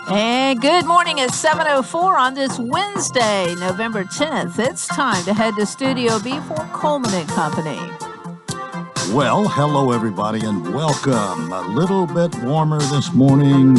And good morning at 7:04 on this Wednesday, November 10th. It's time to head to Studio B for Coleman and Company. Well, hello everybody and welcome. A little bit warmer this morning.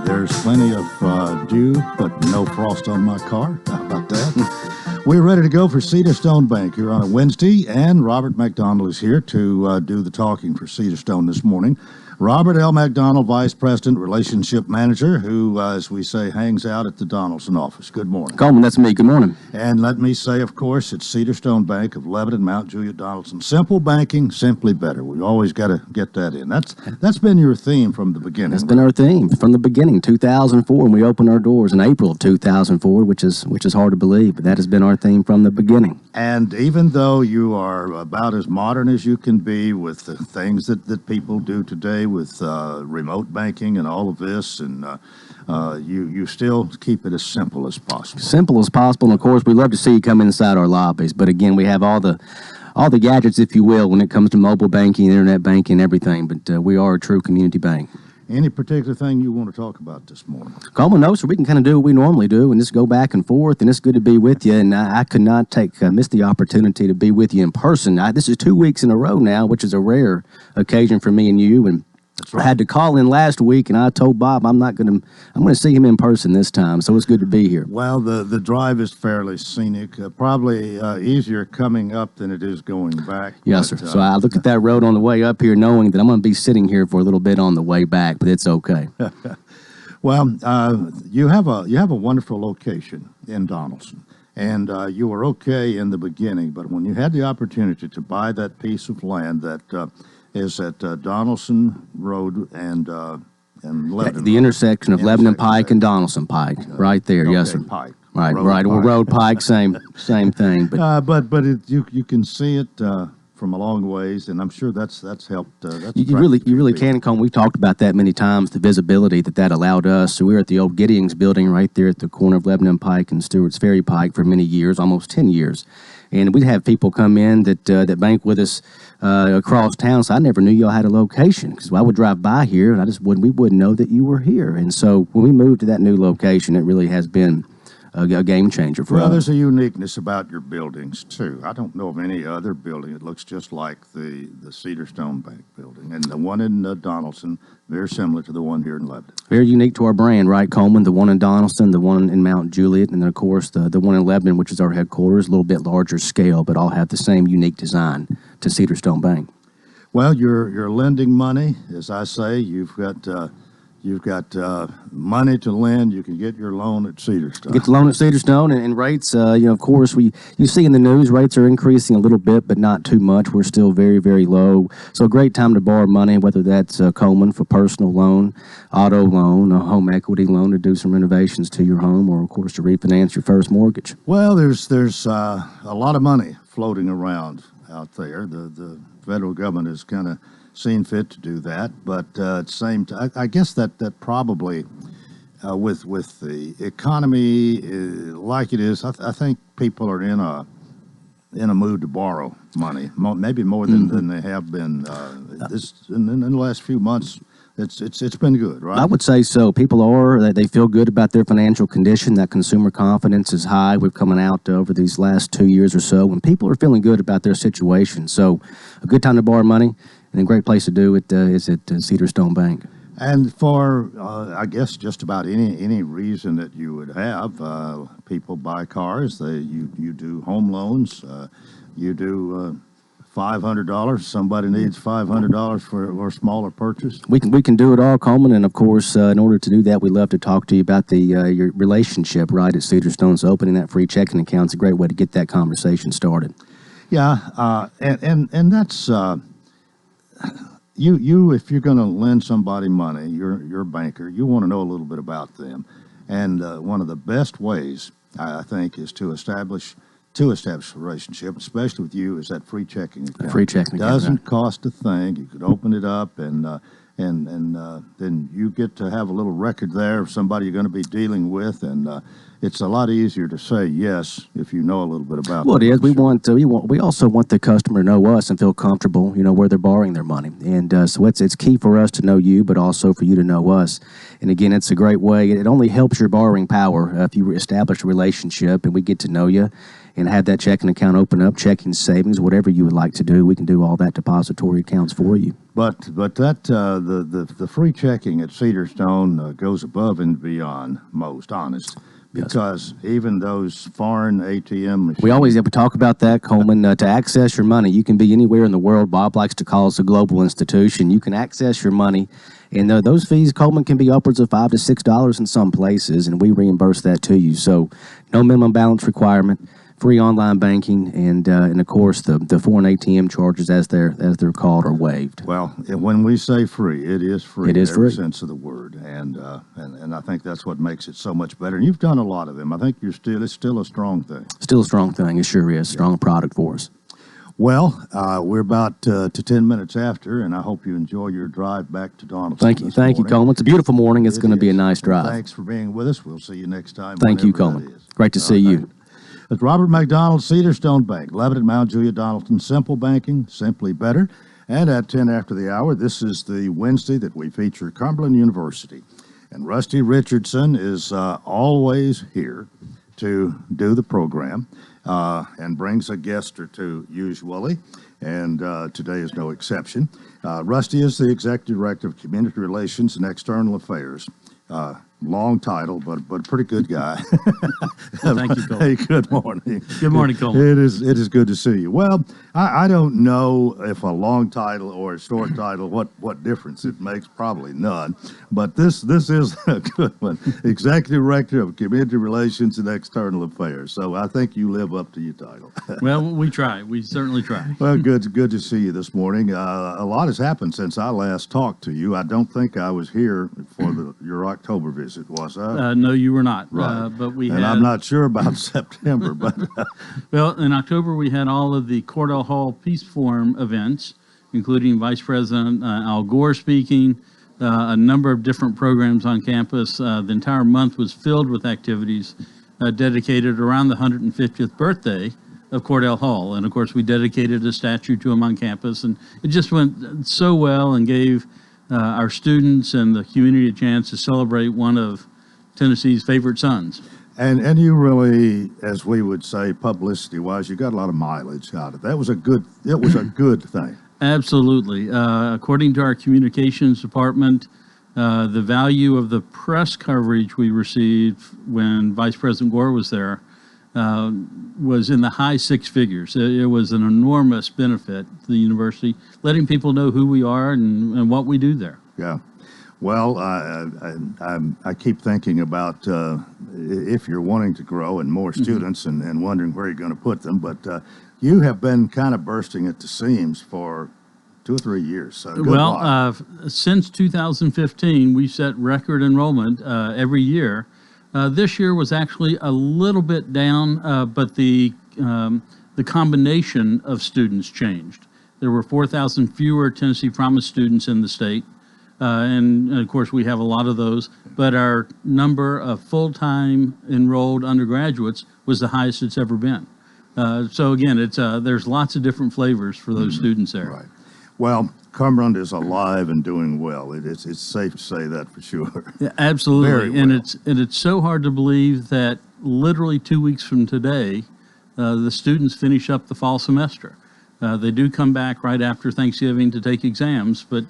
There's plenty of dew, but no frost on my car. How about that? We're ready to go for Cedar Stone Bank here on a Wednesday, and Robert McDonald is here to do the talking for Cedar Stone this morning. Robert L. McDonald, Vice President, Relationship Manager, who, as we say, hangs out at the Donaldson office. Good morning. Coleman, that's me. Good morning. And let me say, of course, it's Cedar Stone Bank of Lebanon, Mount Juliet, Donaldson. Simple banking, simply better. We always got to get that in. That's been your theme from the beginning. That's been our theme from the beginning, 2004, and we opened our doors in April of 2004, which is hard to believe, but that has been our theme from the beginning. And even though you are about as modern as you can be with the things that people do today with remote banking and all of this, and you still keep it as simple as possible. Simple as possible, and of course, we love to see you come inside our lobbies. But again, we have all the gadgets, if you will, when it comes to mobile banking, internet banking, everything. But we are a true community bank. Any particular thing you want to talk about this morning? Coleman, no, sir. We can kind of do what we normally do and just go back and forth, and it's good to be with you. And I could not miss the opportunity to be with you in person. This is 2 weeks in a row now, which is a rare occasion for me and you. And That's right. I had to call in last week, and I told Bob I'm going to see him in person this time. So it's good to be here. Well, the drive is fairly scenic. Probably easier coming up than it is going back. Yes, sir. So I look at that road on the way up here, knowing that I'm going to be sitting here for a little bit on the way back, but it's okay. Well, you have a wonderful location in Donaldson, and you were okay in the beginning, but when you had the opportunity to buy that piece of land that is at Donaldson Road and Lebanon. The intersection of Lebanon Pike and Donaldson Pike, right there. Okay, Yes, sir. Pike. Right, Road right. Well, Pike. Road Pike, same thing. But You can see it from a long ways, and I'm sure that's helped. That's you really can, Coleman. We've talked about that many times. The visibility that allowed us. So we were at the old Gideon's building right there at the corner of Lebanon Pike and Stewart's Ferry Pike for many years, almost 10 years. And we'd have people come in that bank with us across town. So I never knew y'all had a location, because I would drive by here and we wouldn't know that you were here. And so when we moved to that new location, it really has been a game changer for us. Well, there's a uniqueness about your buildings too. I don't know of any other building that looks just like the Cedar Stone Bank building, and the one in Donaldson, very similar to the one here in Lebanon. Very unique to our brand, right, Coleman? The one in Donaldson, the one in Mount Juliet, and then, of course, the one in Lebanon, which is our headquarters, a little bit larger scale, but all have the same unique design to Cedar Stone Bank. Well, you're lending money, as I say. You've got money to lend. You can get your loan at Cedar Stone. Get the loan at Cedar Stone, and rates, of course, you see in the news, rates are increasing a little bit, but not too much. We're still very, very low. So a great time to borrow money, whether that's Coleman for personal loan, auto loan, a home equity loan to do some renovations to your home, or, of course, to refinance your first mortgage. Well, there's a lot of money floating around out there. The federal government has kind of seen fit to do that, but at the same time, I guess that probably with the economy like it is, I think people are in a mood to borrow money, maybe more than they have been in the last few months. It's been good, right? I would say so. People they feel good about their financial condition. That consumer confidence is high. We're coming out over these last 2 years or so when people are feeling good about their situation. So a good time to borrow money, and a great place to do it is at Cedar Stone Bank. And for, I guess, just about any reason that you would have, people buy cars. You do home loans. You do $500. Somebody needs $500 for a smaller purchase. We can do it all, Coleman, and of course, in order to do that, we'd love to talk to you about your relationship right at Cedar Stone. So opening that free checking account is a great way to get that conversation started. Yeah, and that's you. If you're going to lend somebody money, you're a banker. You want to know a little bit about them, and one of the best ways I think is to establish a relationship, especially with you, is that free checking account. Free checking account. Doesn't cost a thing. You could open it up, and then you get to have a little record there of somebody you're going to be dealing with, and it's a lot easier to say yes if you know a little bit about. Well, it is. Sure. We also want the customer to know us and feel comfortable, where they're borrowing their money. And so it's key for us to know you, but also for you to know us. And again, it's a great way. It only helps your borrowing power if you establish a relationship and we get to know you and have that checking account open up, checking, savings, whatever you would like to do. We can do all that depository accounts for you. But that the free checking at Cedarstone goes above and beyond most, honest. Because even those foreign ATM machines. We always have to talk about that, Coleman. To access your money, you can be anywhere in the world. Bob likes to call us a global institution. You can access your money, and those fees, Coleman, can be upwards of $5 to $6 in some places, and we reimburse that to you. So no minimum balance requirement, free online banking, and of course the foreign ATM charges, as they're called, are waived. Well, when we say free, it is free. It is in every free. sense of the word, and I think that's what makes it so much better. And you've done a lot of them. I think it's still a strong thing. Still a strong thing. It sure is. Strong product for us. Well, we're about to 10 minutes after, and I hope you enjoy your drive back to Donaldson. Thank you, Coleman. It's a beautiful morning. It's going to be a nice drive. Thanks for being with us. We'll see you next time. Thank you, Coleman. Great to see you. It's Robert McDonald, Cedarstone Bank, Lebanon, Mount Juliet, Donaldson. Simple banking, simply better. And at 10 after the hour, this is the Wednesday that we feature Cumberland University. And Rusty Richardson is always here to do the program and brings a guest or two usually. And today is no exception. Rusty is the Executive Director of Community Relations and External Affairs. Long title, but a pretty good guy. Well, thank you, Coleman. Hey, good morning. Good morning, Coleman. It is good to see you. Well, I don't know if a long title or a short title, what difference it makes. Probably none. But this is a good one. Executive Director of Community Relations and External Affairs. So I think you live up to your title. Well, we try. We certainly try. Well, good to see you this morning. A lot has happened since I last talked to you. I don't think I was here for your October visit. Was I? No, you were not. Right. But we and had. I'm not sure about September, but Well, in October we had all of the Cordell Hall Peace Forum events, including Vice President Al Gore speaking, a number of different programs on campus. The entire month was filled with activities dedicated around the 150th birthday of Cordell Hall, and of course we dedicated a statue to him on campus, and it just went so well and gave our students and the community a chance to celebrate one of Tennessee's favorite sons. and you really, as we would say, publicity-wise, you got a lot of mileage out of it. It was a good thing. Absolutely. According to our communications department, the value of the press coverage we received when Vice President Gore was there was in the high six figures. It was an enormous benefit to the university, letting people know who we are and what we do there. Yeah. Well, I keep thinking about if you're wanting to grow and more students and wondering where you're going to put them, but you have been kind of bursting at the seams for 2 or 3 years. So good luck. Since 2015, we set record enrollment every year. This year was actually a little bit down, but the combination of students changed. There were 4,000 fewer Tennessee Promise students in the state, and of course we have a lot of those, but our number of full-time enrolled undergraduates was the highest it's ever been. So again, there's lots of different flavors for those students there. Right. Well, Cumberland is alive and doing well. It's safe to say that for sure. Yeah, absolutely. Very well. And it's so hard to believe that literally 2 weeks from today, the students finish up the fall semester. They do come back right after Thanksgiving to take exams, but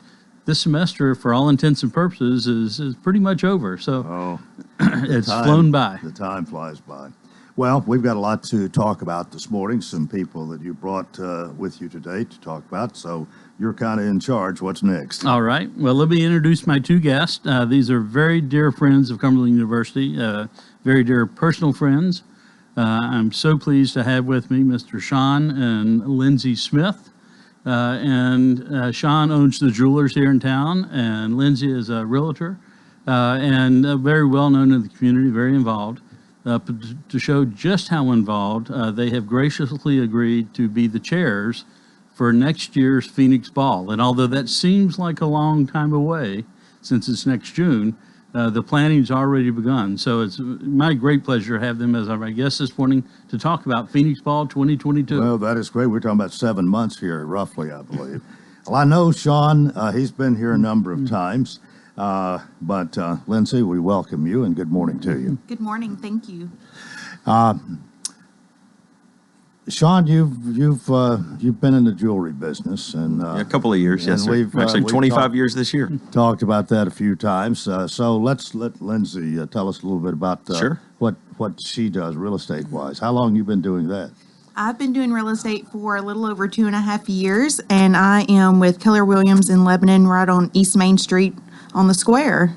this semester, for all intents and purposes, is pretty much over. So it's flown by. The time flies by. Well, we've got a lot to talk about this morning, some people that you brought with you today to talk about, so you're kind of in charge. What's next? All right. Well, let me introduce my two guests. These are very dear friends of Cumberland University, very dear personal friends. I'm so pleased to have with me Mr. Sean and Lindsay Smith. Sean owns the jewelers here in town, and Lindsay is a realtor and very well known in the community, very involved. To show just how involved, they have graciously agreed to be the chairs for next year's Phoenix Ball. And although that seems like a long time away, since it's next June, The planning's already begun. So it's my great pleasure to have them as our guest this morning to talk about Phoenix Ball 2022. Well, that is great. We're talking about 7 months here, roughly, I believe. Well, I know Sean, he's been here a number of times. But Lindsay, we welcome you and good morning to you. Good morning. Thank you. Sean, you've been in the jewelry business and a couple of years, yes, sir. we've Actually 25 years this year. talked about that a few times. So let's let Lindsay tell us a little bit about Sure. what she does real estate wise. How long you been doing that? I've been doing real estate for a little over 2.5 years, and I am with Keller Williams in Lebanon, right on East Main Street on the square.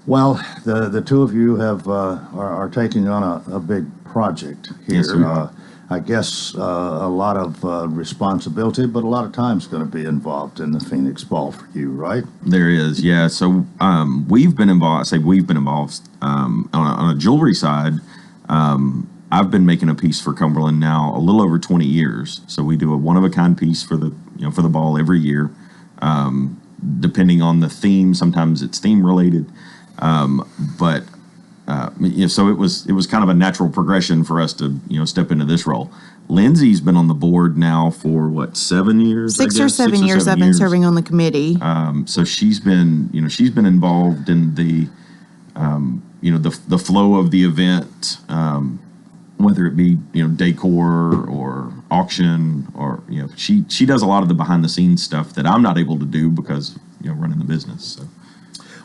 Well, the two of you are taking on a big project here. Yes, sir. I guess a lot of responsibility, but a lot of time's going to be involved in the Phoenix Ball for you, right? There is, yeah. So we've been involved. I say we've been involved on a jewelry side. I've been making a piece for Cumberland now a little over 20 years. So we do a one-of-a-kind piece for the ball every year, depending on the theme. Sometimes it's theme related, so it was kind of a natural progression for us to step into this role. Lindsay's been on the board now for 7 years? Six or seven years I've been serving on the committee. So she's been involved in the the flow of the event, whether it be decor or auction or she does a lot of the behind the scenes stuff that I'm not able to do because running the business. So.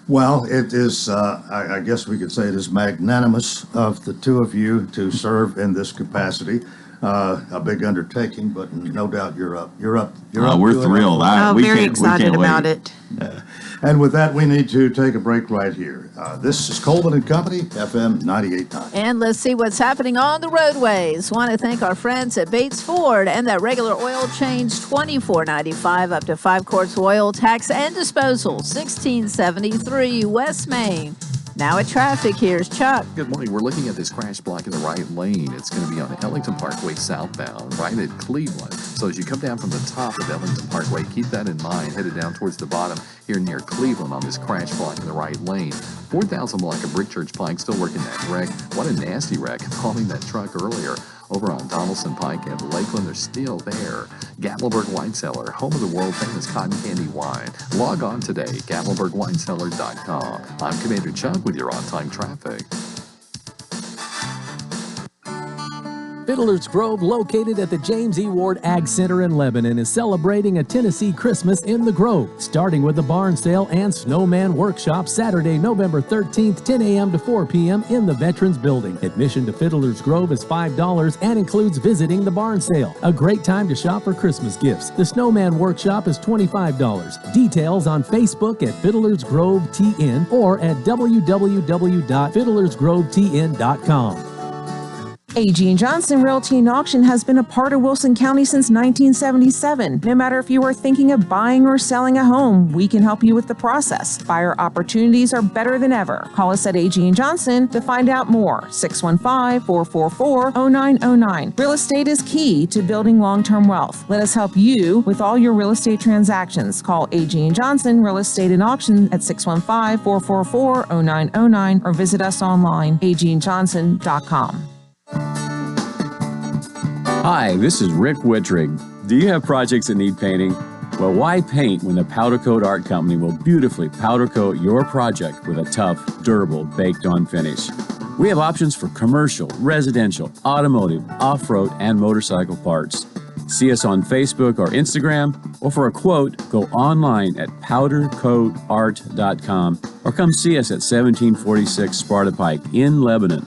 Well, it is, I guess we could say it is magnanimous of the two of you to serve in this capacity. A big undertaking, but no doubt you're up. We're thrilled. Very excited about it. And with that, we need to take a break right here. This is Coleman and Company, FM 98.9. And let's see what's happening on the roadways. Want to thank our friends at Bates Ford and that regular oil change, $24.95 up to 5 quarts of oil, tax and disposal, $16.73 West Main. Now at traffic, here's Chuck. Good morning. We're looking at this crash block in the right lane. It's going to be on Ellington Parkway southbound, right at Cleveland. So as you come down from the top of Ellington Parkway, keep that in mind, headed down towards the bottom here near Cleveland on this crash block in the right lane. 4,000 block of Brick Church Pike still working that wreck. What a nasty wreck. Calling that truck earlier. Over on Donaldson Pike and Lakeland, they're still there. Gatlinburg Wine Cellar, home of the world-famous cotton candy wine. Log on today, GatlinburgWineCellar.com. I'm Commander Chuck with your on-time traffic. Fiddler's Grove, located at the James E. Ward Ag Center in Lebanon, is celebrating a Tennessee Christmas in the Grove, starting with the barn sale and snowman workshop Saturday, November 13th, 10 a.m. to 4 p.m. in the Veterans Building. Admission to Fiddler's Grove is $5 and includes visiting the barn sale. A great time to shop for Christmas gifts. The snowman workshop is $25. Details on Facebook at Fiddler's Grove TN or at www.fiddlersgrovetn.com. A.G. & Johnson Realty and Auction has been a part of Wilson County since 1977. No matter if you are thinking of buying or selling a home, we can help you with the process. Buyer opportunities are better than ever. Call us at A.G. & Johnson to find out more. 615-444-0909. Real estate is key to building long-term wealth. Let us help you with all your real estate transactions. Call A.G. & Johnson Real Estate and Auction at 615-444-0909 or visit us online, agandjohnson.com. Hi, this is Rick Wittrig. Do you have projects that need painting? Well, why paint when the Powder Coat Art Company will beautifully powder coat your project with a tough, durable, baked-on finish? We have options for commercial, residential, automotive, off-road, and motorcycle parts. See us on Facebook or Instagram, or for a quote, go online at powdercoatart.com or come see us at 1746 Sparta Pike in Lebanon.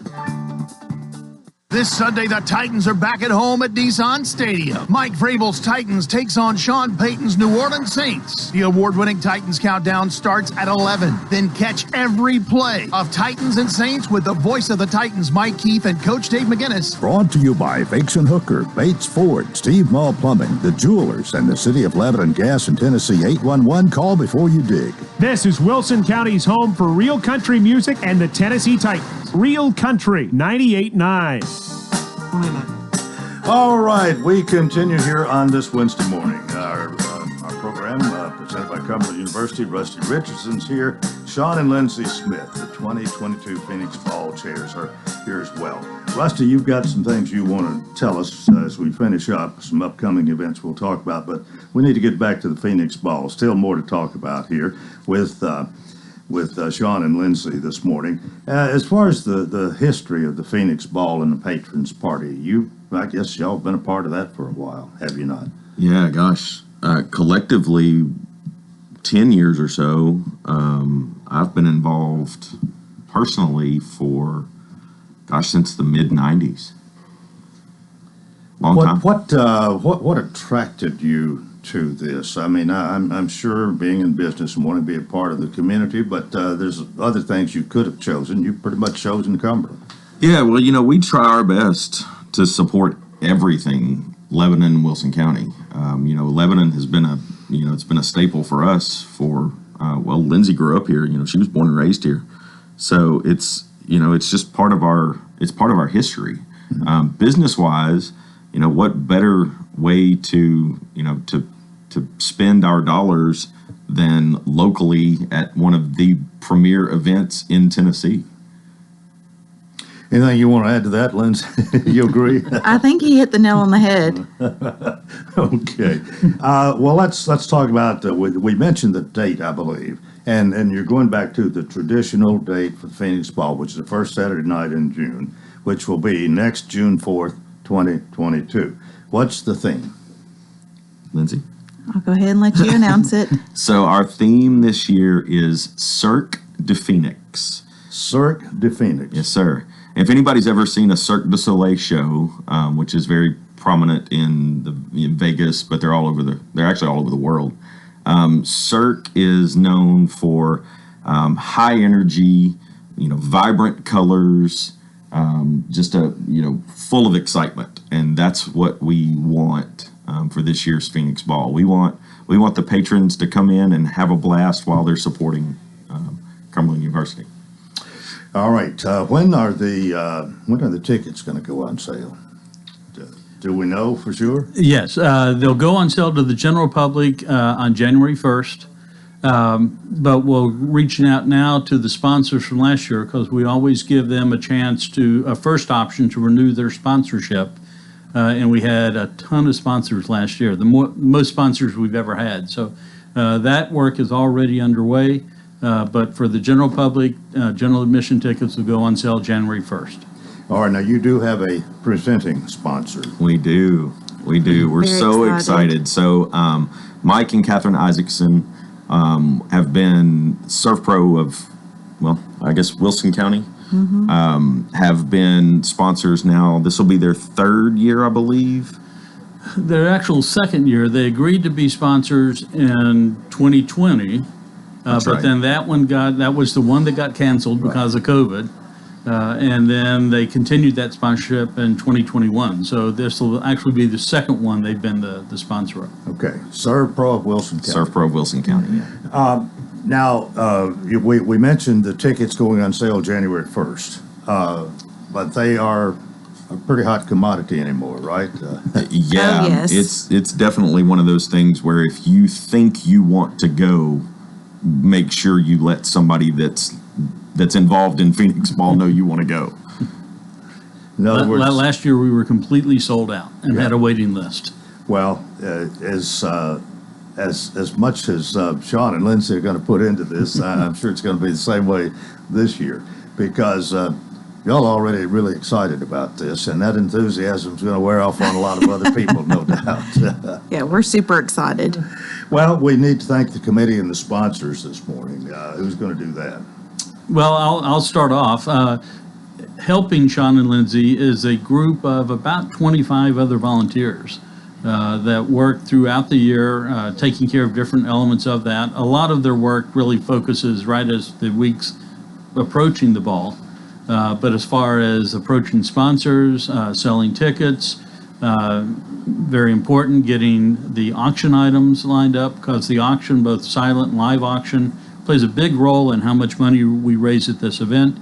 This Sunday, the Titans are back at home at Nissan Stadium. Mike Vrabel's Titans takes on Sean Payton's New Orleans Saints. The award-winning Titans countdown starts at 11. Then catch every play of Titans and Saints with the voice of the Titans, Mike Keefe and Coach Dave McGinnis. Brought to you by Fakes and Hooker, Bates Ford, Steve Mall Plumbing, The Jewelers, and the City of Lebanon Gas in Tennessee. 811, call before you dig. This is Wilson County's home for real country music and the Tennessee Titans. Real Country 98.9. All right, we continue here on this Wednesday morning. Our program presented by Cumberland University. Rusty Richardson's here. Sean and Lindsay Smith, the 2022 Phoenix Ball chairs, are here as well. Rusty, you've got some things you want to tell us as we finish up, some upcoming events we'll talk about, but we need to get back to the Phoenix Ball. Still more to talk about here with Sean and Lindsay this morning. As far as the history of the Phoenix Ball and the Patrons Party, I guess y'all have been a part of that for a while, have you not? Yeah, gosh. Collectively, 10 years or so. I've been involved personally for, since the mid-90s. Long time. What attracted you to this? I mean, I'm sure being in business and wanting to be a part of the community, but there's other things you could have chosen. You've pretty much chosen Cumberland. Yeah, well, we try our best to support everything Lebanon and Wilson County. Lebanon has been it's been a staple for us for, Lindsay grew up here, she was born and raised here. So it's just part of our history. Business wise, what better way to spend our dollars than locally at one of the premier events in Tennessee. Anything you want to add to that, Lindsay? You agree? I think he hit the nail on the head. Okay. Well, let's talk about, we mentioned the date, I believe, and you're going back to the traditional date for the Phoenix Ball, which is the first Saturday night in June, which will be next June 4th, 2022. What's the theme? Lindsay? I'll go ahead and let you announce it. So our theme this year is Cirque de Phoenix. Cirque de Phoenix. Yes, sir. If anybody's ever seen a Cirque du Soleil show, which is very prominent in Vegas, but they're actually all over the world. Cirque is known for high energy, vibrant colors, just full of excitement, and that's what we want for this year's Phoenix Ball. We want the patrons to come in and have a blast while they're supporting Cumberland University. All right. When are the tickets going to go on sale? Do we know for sure? Yes, they'll go on sale to the general public on January 1st. But we're reaching out now to the sponsors from last year because we always give them a first option to renew their sponsorship. And we had a ton of sponsors last year, the most sponsors we've ever had. So that work is already underway. But for the general public, general admission tickets will go on sale January 1st. All right. Now, you do have a presenting sponsor. We do. We're Very so excited. So Mike and Catherine Isaacson have been Surf Pro of, Wilson County. Have been sponsors now. This will be their third year, I believe. Their actual second year. They agreed to be sponsors in 2020. But right. then that was the one that got canceled because of COVID. And then they continued that sponsorship in 2021. So this will actually be the second one they've been the sponsor of. Okay. Surf Pro of Wilson County. Surf Pro of Wilson County, yeah. Now, we mentioned the tickets going on sale January 1st, but they are a pretty hot commodity anymore, right? Yeah, Oh, yes. It's definitely one of those things where if you think you want to go, make sure you let somebody that's involved in Phoenix Ball know you want to go. In other words, last year we were completely sold out and had a waiting list. well, as much as Sean and Lindsay are going to put into this, I'm sure it's going to be the same way this year because y'all are already really excited about this, and that enthusiasm is going to wear off on a lot of other people, no doubt. Yeah, we're super excited. Well, we need to thank the committee and the sponsors this morning. Who's going to do that? Well, I'll start off. Helping Sean and Lindsay is a group of about 25 other volunteers that work throughout the year, taking care of different elements of that. A lot of their work really focuses right as the week's approaching the ball. But as far as approaching sponsors, selling tickets, very important, getting the auction items lined up because the auction, both silent and live auction, plays a big role in how much money we raise at this event.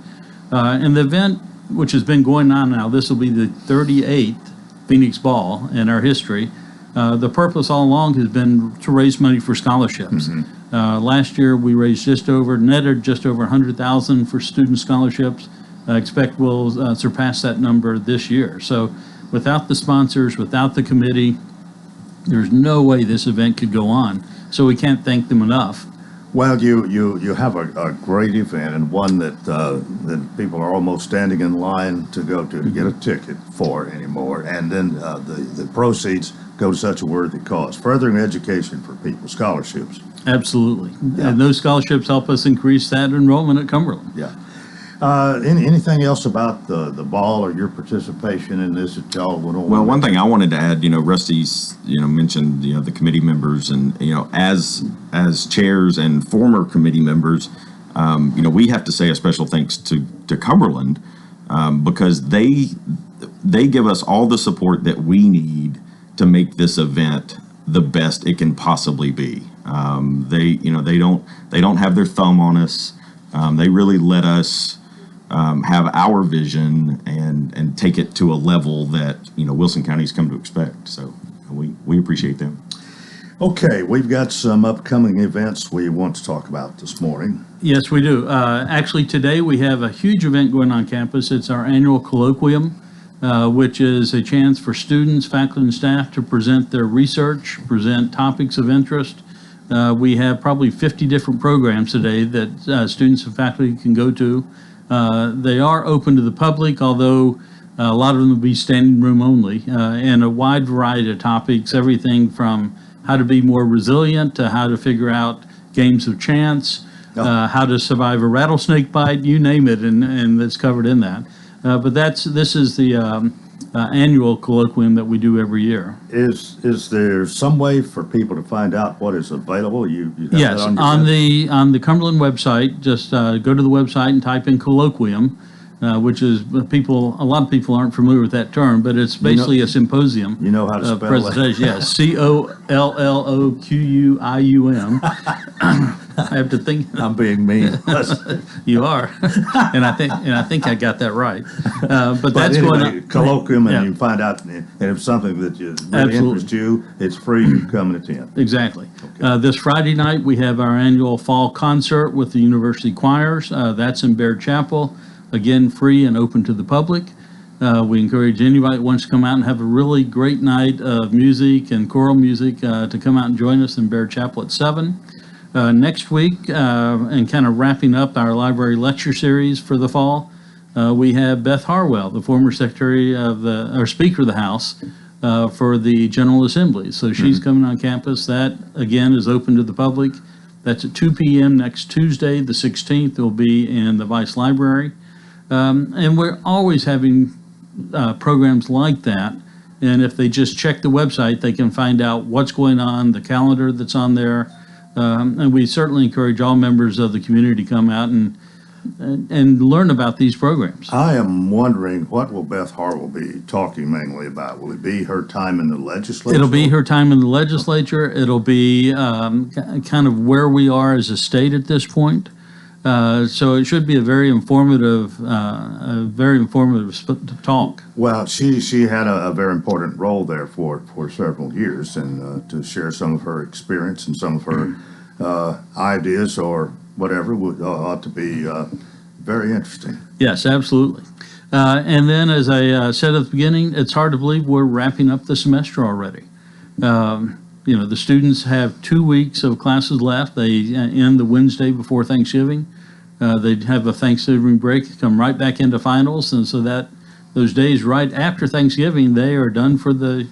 And the event, which has been going on now, this will be the 38th Phoenix Ball in our history. The purpose all along has been to raise money for scholarships. Last year we raised netted just over 100,000 for student scholarships. I expect we'll surpass that number this year. So without the sponsors, without the committee, there's no way this event could go on. So we can't thank them enough. Well, you have a great event, and one that people are almost standing in line to go to get a ticket for anymore. And then the proceeds go to such a worthy cause, furthering education for people, scholarships. Absolutely. Yeah. And those scholarships help us increase that enrollment at Cumberland. Yeah. Anything else about the ball or your participation in this that y'all would want? Well, one thing I wanted to add, Rusty's, mentioned, the committee members, and, as chairs and former committee members, we have to say a special thanks to Cumberland, because they give us all the support that we need to make this event the best it can possibly be. They don't have their thumb on us. They really let us have our vision and take it to a level that Wilson County's come to expect. So we appreciate them. Okay, we've got some upcoming events we want to talk about this morning. Yes, we do. Actually, today we have a huge event going on campus. It's our annual Colloquium, which is a chance for students, faculty, and staff to present their research, present topics of interest. We have probably 50 different programs today that students and faculty can go to. They are open to the public, although a lot of them will be standing room only, and a wide variety of topics, everything from how to be more resilient to how to figure out games of chance, how to survive a rattlesnake bite, you name it, and that's covered in that. But this is the annual colloquium that we do every year. Is there some way for people to find out what is available? You have Yes, that on the Cumberland website, just go to the website and type in colloquium, which is a lot of people aren't familiar with that term, but it's basically a symposium. You know how to spell presentation. Yes, COLLOQUIUM. I have to think. I'm being mean. You are, and I think I got that right. But that's anyway, going on. Colloquium, and Yeah. you find out, and if it's something that really Absolutely. interests you, it's free. You can come and attend. Exactly. This Friday night, we have our annual fall concert with the university choirs. That's in Baird Chapel. Again, free and open to the public. We encourage anybody that wants to come out and have a really great night of music and choral music to come out and join us in Baird Chapel at 7. Next week, and kind of wrapping up our library lecture series for the fall, we have Beth Harwell, the former Speaker of the House for the General Assembly. So she's coming on campus. That, again, is open to the public. That's at 2 p.m. next Tuesday, the 16th. It will be in the Vice Library. And we're always having programs like that. And if they just check the website, they can find out what's going on, the calendar that's on there. And we certainly encourage all members of the community to come out and learn about these programs. I am wondering, what will Beth Harwell be talking mainly about? Will it be her time in the legislature? It'll be her time in the legislature. It'll be kind of where we are as a state at this point. So it should be a very informative talk. Well, she had a very important role there for several years, and to share some of her experience and some of her ideas or whatever ought to be very interesting. Yes, absolutely. And then, as I said at the beginning, it's hard to believe we're wrapping up the semester already. The students have 2 weeks of classes left. They end the Wednesday before Thanksgiving. They have a Thanksgiving break, come right back into finals, and so that those days right after Thanksgiving, they are done for the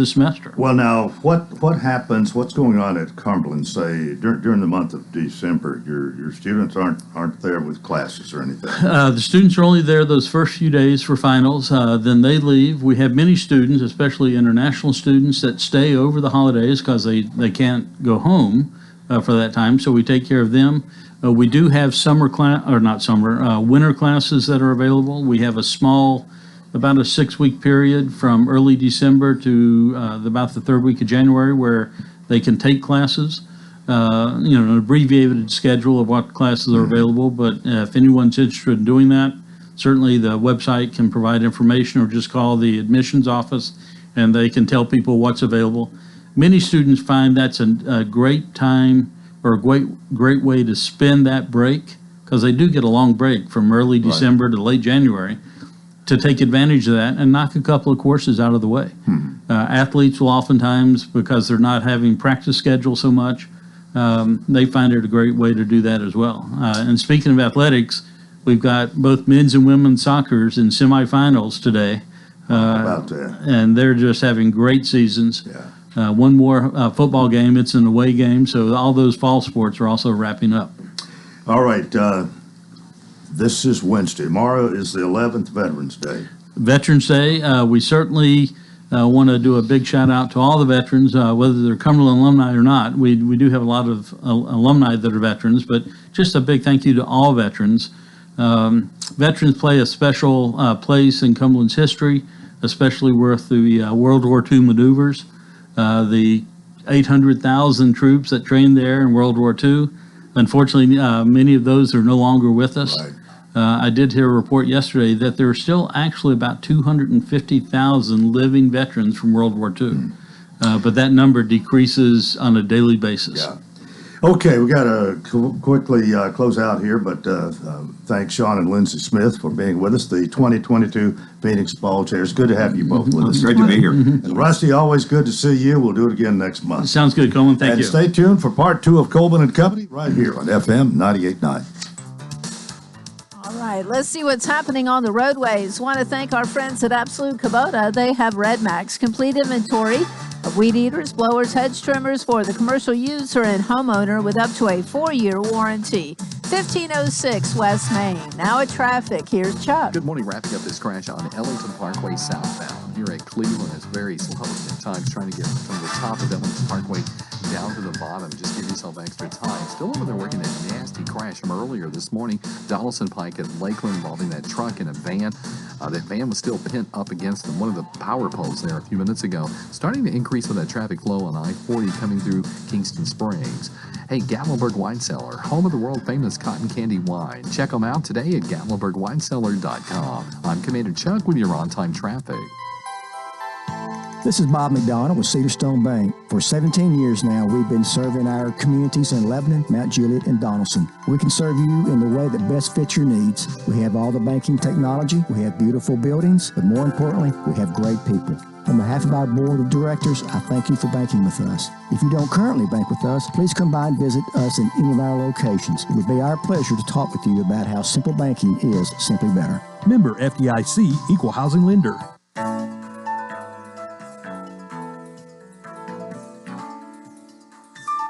semester. Well, now, what happens? What's going on at Cumberland? Say during the month of December, your students aren't there with classes or anything. The students are only there those first few days for finals. Then they leave. We have many students, especially international students, that stay over the holidays because they can't go home for that time. So we take care of them. We do have winter classes that are available. We have about a 6-week period from early December to about the 3rd week of January where they can take classes. An abbreviated schedule of what classes are available. But if anyone's interested in doing that, certainly the website can provide information, or just call the admissions office and they can tell people what's available. Many students find that's a great time or a great way to spend that break, because they do get a long break from early December to late January, to take advantage of that and knock a couple of courses out of the way. Athletes will oftentimes, because they're not having practice schedule so much, they find it a great way to do that as well. And speaking of athletics, we've got both men's and women's soccer's in semifinals today. About that. And they're just having great seasons. One more football game, it's an away game, so all those fall sports are also wrapping up. All right. This is Wednesday. Tomorrow is the 11th Veterans Day. Veterans Day, we certainly want to do a big shout out to all the veterans, whether they're Cumberland alumni or not. We do have a lot of alumni that are veterans, but just a big thank you to all veterans. Veterans play a special place in Cumberland's history, especially with the World War II maneuvers. The 800,000 troops that trained there in World War II. Unfortunately, many of those are no longer with us. I did hear a report yesterday that there are still actually about 250,000 living veterans from World War II. But that number decreases on a daily basis. Okay, we got to quickly close out here, but thanks Sean and Lindsay Smith for being with us, the 2022 Phoenix Ball Chairs. Good to have you both with us. It's great to be here. And Rusty, always good to see you. We'll do it again next month. Sounds good, Coleman. Thank you. And stay tuned for part 2 of Coleman and Company right here on FM 98.9. All right, let's see what's happening on the roadways. Want to thank our friends at Absolute Kubota. They have Red Max complete inventory of weed eaters, blowers, hedge trimmers for the commercial user and homeowner with up to a 4-year warranty. 1506 West Main. Now at traffic, here's Chuck. Good morning. Wrapping up this crash on Ellington Parkway southbound. Here at Cleveland, it's very slow at times trying to get from the top of Ellington Parkway down to the bottom. Just give yourself extra time. Still over there working a nasty crash from earlier this morning. Donaldson Pike at Lakeland involving that truck and a van. That van was still pinned up against one of the power poles there a few minutes ago. Starting to increase with that traffic flow on I-40 coming through Kingston Springs. Hey, Gatlinburg Wine Cellar, home of the world-famous cotton candy wine. Check them out today at GatlinburgWineCellar.com. I'm Commander Chuck with your on-time traffic. This is Bob McDonald with Cedarstone Bank. For 17 years now, we've been serving our communities in Lebanon, Mount Juliet, and Donaldson. We can serve you in the way that best fits your needs. We have all the banking technology, we have beautiful buildings, but more importantly, we have great people. On behalf of our board of directors, I thank you for banking with us. If you don't currently bank with us, please come by and visit us in any of our locations. It would be our pleasure to talk with you about how simple banking is simply better. Member FDIC, Equal Housing Lender.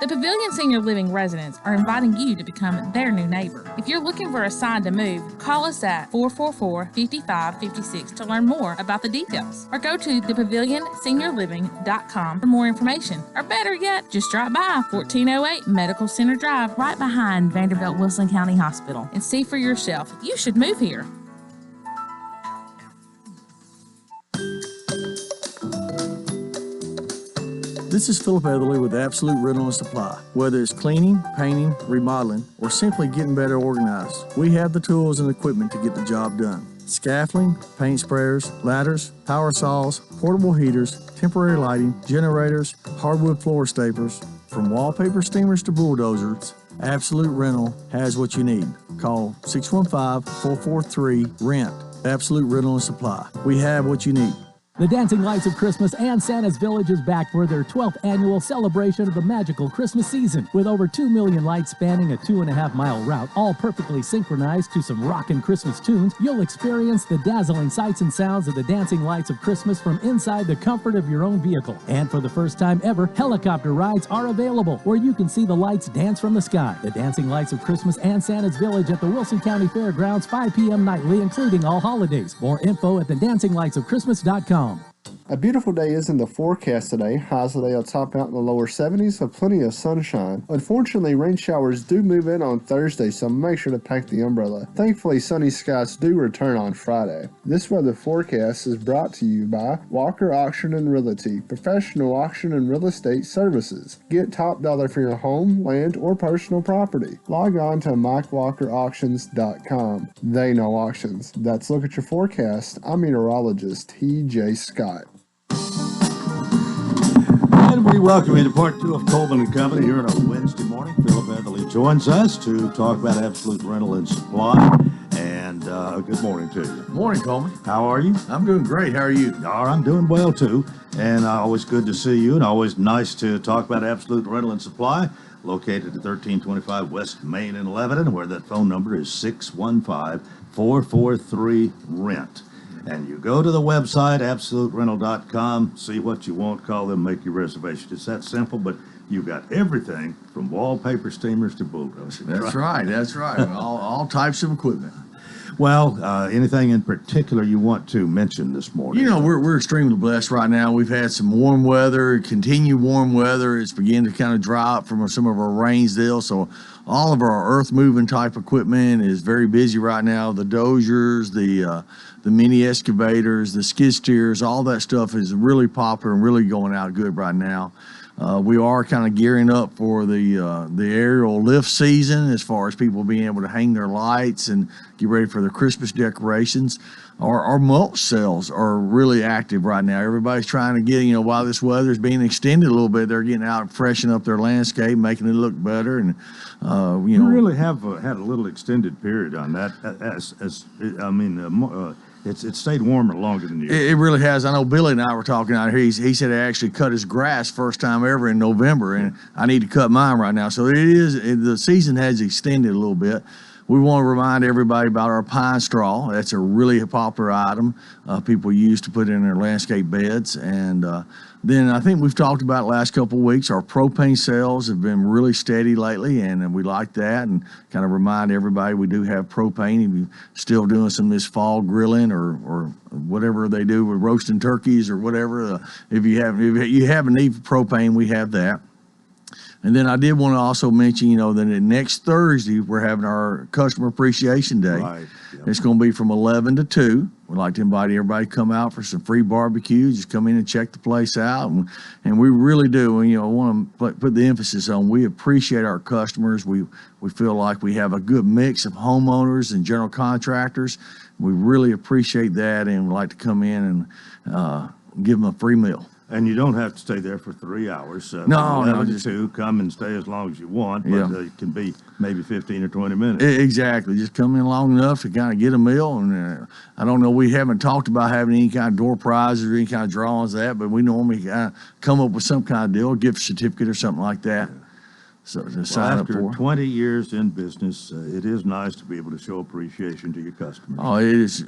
The Pavilion Senior Living residents are inviting you to become their new neighbor. If you're looking for a sign to move, call us at 444-5556 to learn more about the details. Or go to thepavilionseniorliving.com for more information. Or better yet, just drop by 1408 Medical Center Drive right behind Vanderbilt Wilson County Hospital and see for yourself. You should move here. This is Philip Etherly with Absolute Rental and Supply. Whether it's cleaning, painting, remodeling, or simply getting better organized, we have the tools and equipment to get the job done. Scaffolding, paint sprayers, ladders, power saws, portable heaters, temporary lighting, generators, hardwood floor staplers, from wallpaper steamers to bulldozers, Absolute Rental has what you need. Call 615-443-RENT. Absolute Rental and Supply. We have what you need. The Dancing Lights of Christmas and Santa's Village is back for their 12th annual celebration of the magical Christmas season. With over 2 million lights spanning a 2.5-mile route, all perfectly synchronized to some rockin' Christmas tunes, you'll experience the dazzling sights and sounds of the Dancing Lights of Christmas from inside the comfort of your own vehicle. And for the first time ever, helicopter rides are available, where you can see the lights dance from the sky. The Dancing Lights of Christmas and Santa's Village at the Wilson County Fairgrounds, 5 p.m. nightly, including all holidays. More info at thedancinglightsofchristmas.com. A beautiful day is in the forecast today. Highs today will top out in the lower 70s with plenty of sunshine. Unfortunately, rain showers do move in on Thursday, so make sure to pack the umbrella. Thankfully, sunny skies do return on Friday. This weather forecast is brought to you by Walker Auction and Realty, professional auction and real estate services. Get top dollar for your home, land, or personal property. Log on to MikeWalkerAuctions.com. They know auctions. That's Look at Your Forecast. I'm meteorologist T.J. Scott. And we welcome you to part 2 of Coleman and Company here on a Wednesday morning. Philip Etherly joins us to talk about absolute rental and supply. And good morning to you. Morning, Coleman. How are you? I'm doing great. How are you? I'm doing well, too. And always good to see you, and always nice to talk about absolute rental and supply, located at 1325 West Main in Lebanon, where that phone number is 615-443-RENT. And you go to the website, absoluterental.com, see what you want, call them, make your reservation. It's that simple, but you've got everything from wallpaper steamers to bulldozers. That's right. That's right. all types of equipment. Well, anything in particular you want to mention this morning? You know, we're extremely blessed right now. We've had some warm weather, continued warm weather. It's beginning to kind of dry up from some of our rains deal. So all of our earth moving type equipment is very busy right now. The dozers, the mini excavators, the skid steers, all that stuff is really popular and really going out good right now. We are kind of gearing up for the aerial lift season as far as people being able to hang their lights and get ready for their Christmas decorations. Our mulch sales are really active right now. Everybody's trying to get, while this weather is being extended a little bit, they're getting out and freshening up their landscape, making it look better. And, You really have had a little extended period on that. It's stayed warmer longer than you. It really has. I know Billy and I were talking out here. He said he actually cut his grass first time ever in November, and I need to cut mine right now. So the season has extended a little bit. We want to remind everybody about our pine straw. That's a really popular item people use to put in their landscape beds. And then I think we've talked about last couple of weeks, our propane sales have been really steady lately, and we like that, and kind of remind everybody we do have propane. If you're still doing some of this fall grilling or whatever they do with roasting turkeys or whatever, if you have a need for propane, we have that. And then I did want to also mention, that next Thursday, we're having our Customer Appreciation Day. Right. Yep. It's going to be from 11 to 2. We'd like to invite everybody to come out for some free barbecue. Just come in and check the place out. And we really do, want to put the emphasis on, we appreciate our customers. We feel like we have a good mix of homeowners and general contractors. We really appreciate that, and we'd like to come in and give them a free meal. And you don't have to stay there for 3 hours. No, just to come and stay as long as you want, but it can be maybe 15 or 20 minutes. Exactly. Just come in long enough to kind of get a meal. And I don't know, we haven't talked about having any kind of door prizes or any kind of drawings of that, but we normally come up with some kind of deal, a gift certificate or something like that. So to sign up for. After 20 years in business, it is nice to be able to show appreciation to your customers. Oh, it is.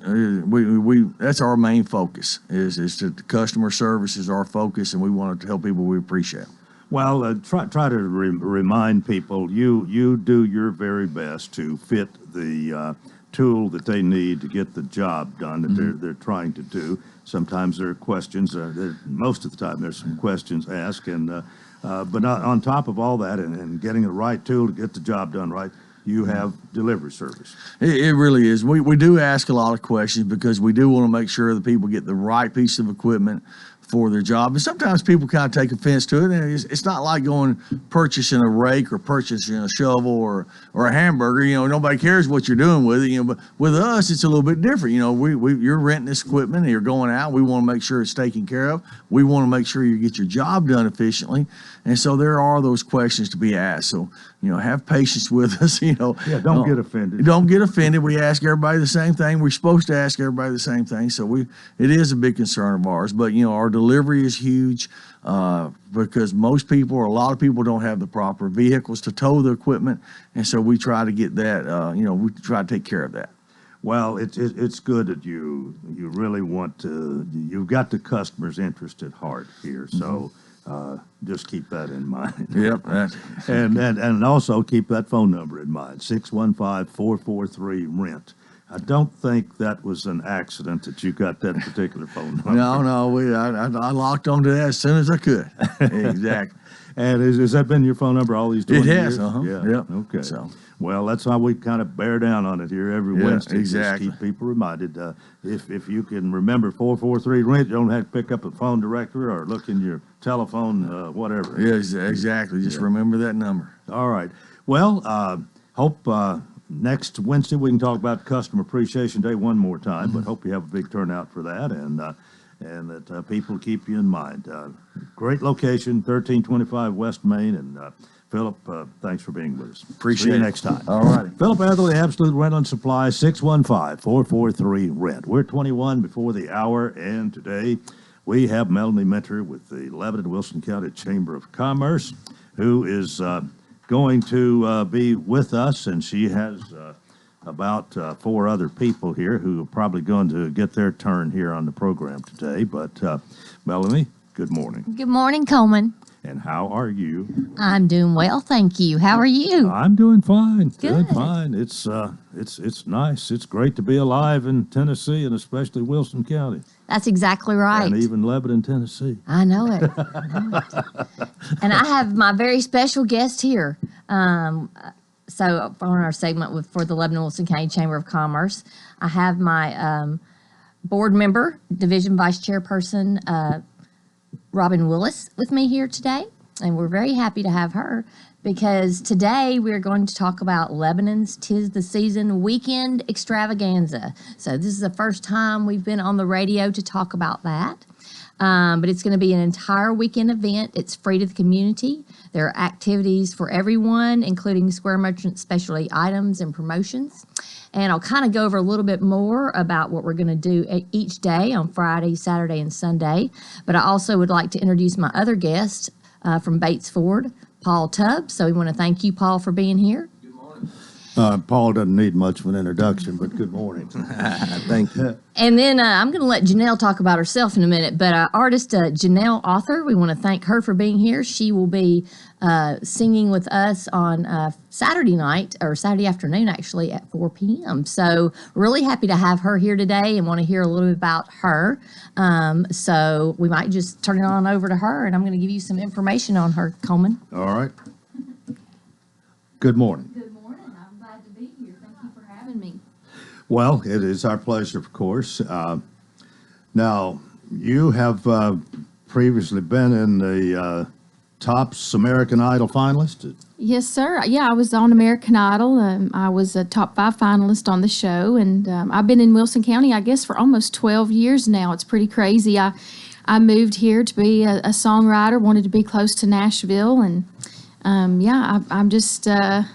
That's our main focus. Is the customer service is our focus, and we want to tell people we appreciate them. Well, try to remind people you do your very best to fit the tool that they need to get the job done that they're trying to do. Sometimes there are questions. Most of the time, there's some questions asked, and but on top of all that, and getting the right tool to get the job done right, you have delivery service. It really is. We do ask a lot of questions because we do want to make sure that people get the right piece of equipment for their job. And sometimes people kind of take offense to it. And it's not like going purchasing a rake or purchasing a shovel or a hamburger. Nobody cares what you're doing with it. But with us, it's a little bit different. You're renting this equipment and you're going out. We want to make sure it's taken care of. We want to make sure you get your job done efficiently. And so there are those questions to be asked. So, have patience with us. Don't get offended. Don't get offended. We ask everybody the same thing. We're supposed to ask everybody the same thing. So it is a big concern of ours. But, our delivery is huge because a lot of people don't have the proper vehicles to tow the equipment. And so we try to get that, we try to take care of that. Well, it's good that you really want to, you've got the customer's interest at heart here. So just keep that in mind. Yep. And also keep that phone number in mind, 615-443-RENT. I don't think that was an accident that you got that particular phone number. No, I locked onto that as soon as I could. Exactly. And has that been your phone number all these 20 years? It has, Yeah. Yep. Okay. So. Well, that's how we kind of bear down on it here every Wednesday. Exactly. Just keep people reminded. If you can remember 443-RENT, you don't have to pick up a phone directory or look in your telephone, whatever. Yeah, exactly. Just remember that number. All right. Well, hope next Wednesday we can talk about Customer Appreciation Day one more time, but hope you have a big turnout for that. and that people keep you in mind. Great location, 1325 West Main, and Philip, thanks for being with us. Appreciate See you it. next time. All righty. Philip Etherly, Absolute Rental and Supply, 615-443-RENT. We're 21 before the hour, and today we have Melanie Minter with the Lebanon Wilson County Chamber of Commerce, who is going to be with us, and she has about 4 other people here who are probably going to get their turn here on the program today. But Melanie, good morning. Good morning, Coleman. And how are you? I'm doing well, thank you. How are you? I'm doing fine. Good. Doing fine. It's nice. It's great to be alive in Tennessee, and especially Wilson County. That's exactly right. And even Lebanon, Tennessee. I know it. And I have my very special guest here. So on our segment for the Lebanon Wilson County Chamber of Commerce, I have my board member, Division Vice Chairperson, Robin Willis, with me here today. And we're very happy to have her because today we're going to talk about Lebanon's 'Tis the Season Weekend Extravaganza. So this is the first time we've been on the radio to talk about that. But it's going to be an entire weekend event. It's free to the community. There are activities for everyone, including Square Merchant specialty items and promotions. And I'll kind of go over a little bit more about what we're going to do each day on Friday, Saturday, and Sunday. But I also would like to introduce my other guest from Bates Ford, Paul Tubbs. So we want to thank you, Paul, for being here. Paul doesn't need much of an introduction, but good morning. Thank you. And then I'm going to let Janelle talk about herself in a minute, but artist Janelle Arthur, we want to thank her for being here. She will be singing with us on Saturday night, or Saturday afternoon actually, at 4 p.m. So really happy to have her here today and want to hear a little bit about her. So we might just turn it on over to her, and I'm going to give you some information on her, Coleman. All right. Good morning. Good morning. I'm glad to be here. Thank you for having me. Well, it is our pleasure, of course. Now, you have previously been in the Tops American Idol finalist. Yes, sir. Yeah, I was on American Idol. I was a top 5 finalist on the show, and I've been in Wilson County, I guess, for almost 12 years now. It's pretty crazy. I moved here to be a songwriter, wanted to be close to Nashville, and I'm just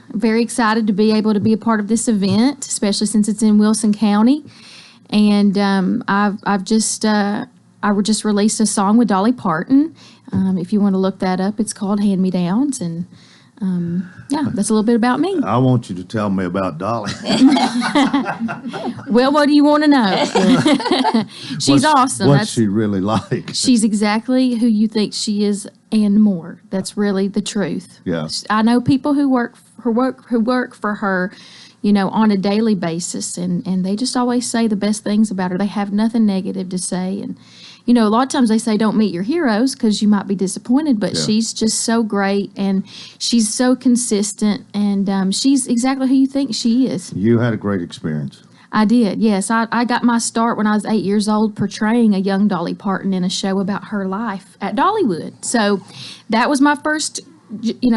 very excited to be able to be a part of this event, especially since it's in Wilson County. And I just released a song with Dolly Parton. If you want to look that up, it's called Hand Me Downs. And that's a little bit about me. I want you to tell me about Dolly. Well, what do you want to know? She's awesome. What's she really like? She's exactly who you think she is and more. That's really the truth. Yeah. I know people who work for her, on a daily basis, and they just always say the best things about her. They have nothing negative to say. And, a lot of times they say don't meet your heroes because you might be disappointed, but she's just so great, and she's so consistent, and she's exactly who you think she is. You had a great experience. I did, yes. I got my start when I was 8 years old portraying a young Dolly Parton in a show about her life at Dollywood. So that was my first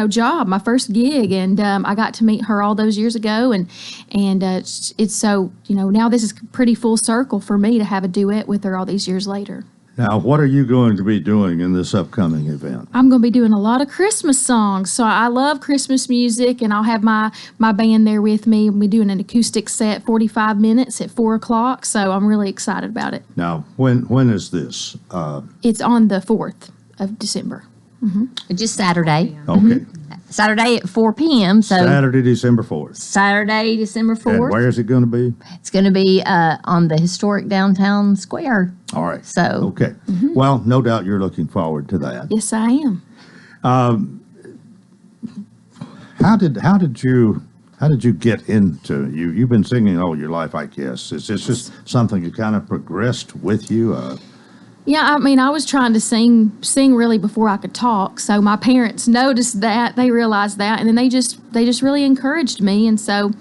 job, my first gig, and I got to meet her all those years ago, and it's so, now this is pretty full circle for me to have a duet with her all these years later. Now, what are you going to be doing in this upcoming event? I'm going to be doing a lot of Christmas songs. So I love Christmas music, and I'll have my band there with me. We'll be doing an acoustic set, 45 minutes at 4 o'clock. So I'm really excited about it. Now, when is this? It's on the 4th of December. Mm-hmm. Just Saturday. Okay. Saturday at 4 p.m. So Saturday, December 4th. Saturday, December 4th. And where is it going to be? It's going to be on the historic downtown square. All right. So. Okay. Well, no doubt you're looking forward to that. Yes, I am. How did you get into you've been singing all your life, I guess. Is this just something that kind of progressed with you? Yeah, I mean, I was trying to sing really before I could talk. So my parents noticed that, they realized that, and then they just really encouraged me. And so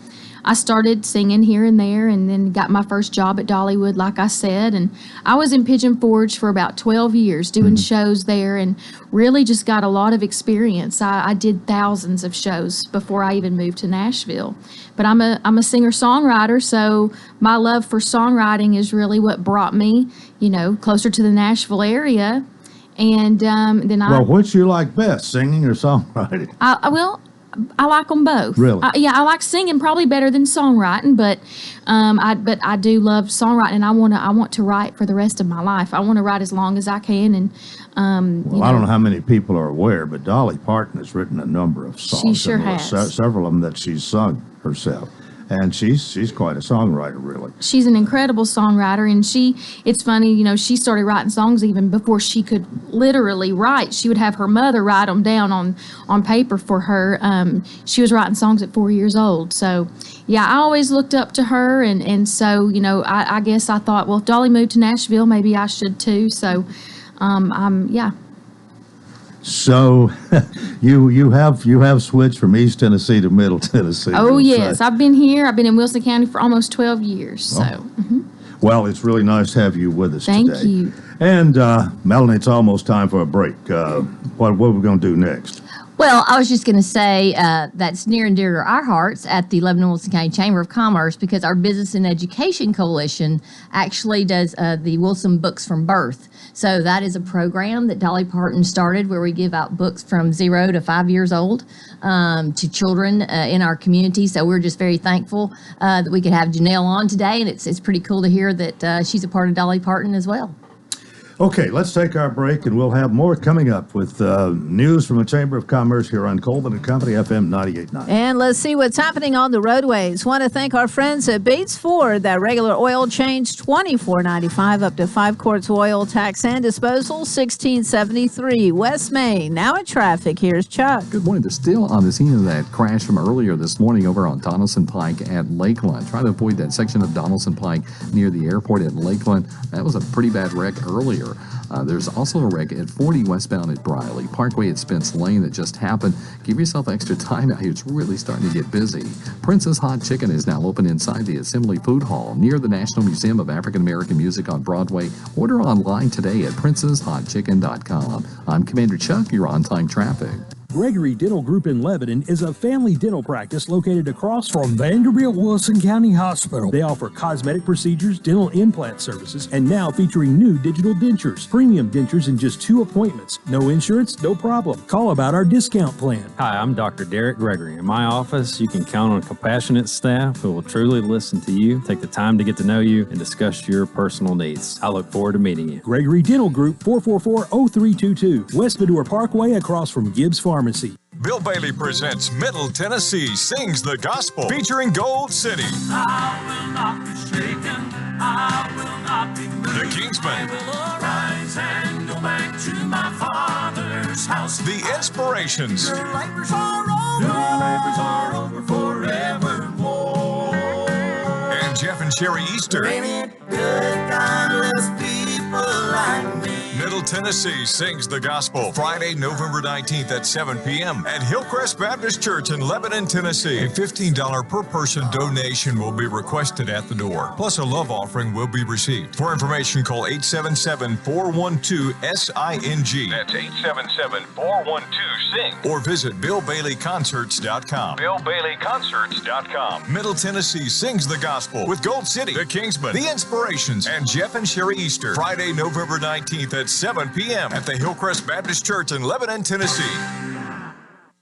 I started singing here and there, and then got my first job at Dollywood, like I said. And I was in Pigeon Forge for about 12 years doing shows there, and really just got a lot of experience. I did thousands of shows before I even moved to Nashville. But I'm a singer-songwriter, so my love for songwriting is really what brought me, closer to the Nashville area. And then Well, which you like best, singing or songwriting? I like them both. Really? I like singing probably better than songwriting, but I do love songwriting, and I want to write for the rest of my life. I want to write as long as I can, and I don't know how many people are aware, but Dolly Parton has written a number of songs. She sure and has. Several of them that she's sung herself. And she's quite a songwriter, really. She's an incredible songwriter, and it's funny, she started writing songs even before she could literally write. She would have her mother write them down on paper for her. She was writing songs at 4 years old. So, yeah, I always looked up to her, and so, I guess I thought, well, if Dolly moved to Nashville, maybe I should too. So, yeah. So you have switched from East Tennessee to Middle Tennessee. Oh, yes. I've been here. I've been in Wilson County for almost 12 years. So, Well, it's really nice to have you with us Thank today. you. And Melanie, it's almost time for a break. What are we going to do next? Well, I was just going to say that's near and dear to our hearts at the Lebanon Wilson County Chamber of Commerce, because our Business and Education Coalition actually does the Wilson Books from Birth. So that is a program that Dolly Parton started where we give out books from 0 to 5 years old to children in our community. So we're just very thankful that we could have Janelle on today, and it's pretty cool to hear that she's a part of Dolly Parton as well. Okay, let's take our break, and we'll have more coming up with news from the Chamber of Commerce here on Coleman and Company, FM 98.9. And let's see what's happening on the roadways. Want to thank our friends at Bates Ford. That regular oil change, $24.95 up to 5 quarts of oil, tax and disposal, $16.73. West Main, now in traffic. Here's Chuck. Good morning. They're still on the scene of that crash from earlier this morning over on Donaldson Pike at Lakeland. Try to avoid that section of Donaldson Pike near the airport at Lakeland. That was a pretty bad wreck earlier. There's also a wreck at 40 westbound at Briley Parkway at Spence Lane that just happened. Give yourself extra time out here. It's really starting to get busy. Prince's Hot Chicken is now open inside the Assembly Food Hall near the National Museum of African American Music on Broadway. Order online today at princeshotchicken.com. I'm Commander Chuck. You're on time traffic. Gregory Dental Group in Lebanon is a family dental practice located across from Vanderbilt Wilson County Hospital. They offer cosmetic procedures, dental implant services, and now featuring new digital dentures. Premium dentures in just 2 appointments. No insurance, no problem. Call about our discount plan. Hi, I'm Dr. Derek Gregory. In my office, you can count on a compassionate staff who will truly listen to you, take the time to get to know you, and discuss your personal needs. I look forward to meeting you. Gregory Dental Group, 444-0322, West Medora Parkway across from Gibbs Pharmacy. Bill Bailey presents Middle Tennessee Sings the Gospel, featuring Gold City. I will not be shaken. I will not be moved. The Kingsmen. I will arise and go back to my father's house. The Inspirations. Your labors are over. Your labors are over forevermore. And Jeff and Sherry Easter. Ain't it good God loves people like me? Middle Tennessee Sings the Gospel, Friday, November 19th at 7 p.m. at Hillcrest Baptist Church in Lebanon, Tennessee. A $15 per person donation will be requested at the door, plus a love offering will be received. For information, call 877-412-SING. That's 877-412-SING. Or visit BillBaileyConcerts.com. BillBaileyConcerts.com. Middle Tennessee Sings the Gospel with Gold City, the Kingsmen, the Inspirations, and Jeff and Sherry Easter. Friday, November 19th at 7 p.m. at the Hillcrest Baptist Church in Lebanon, Tennessee.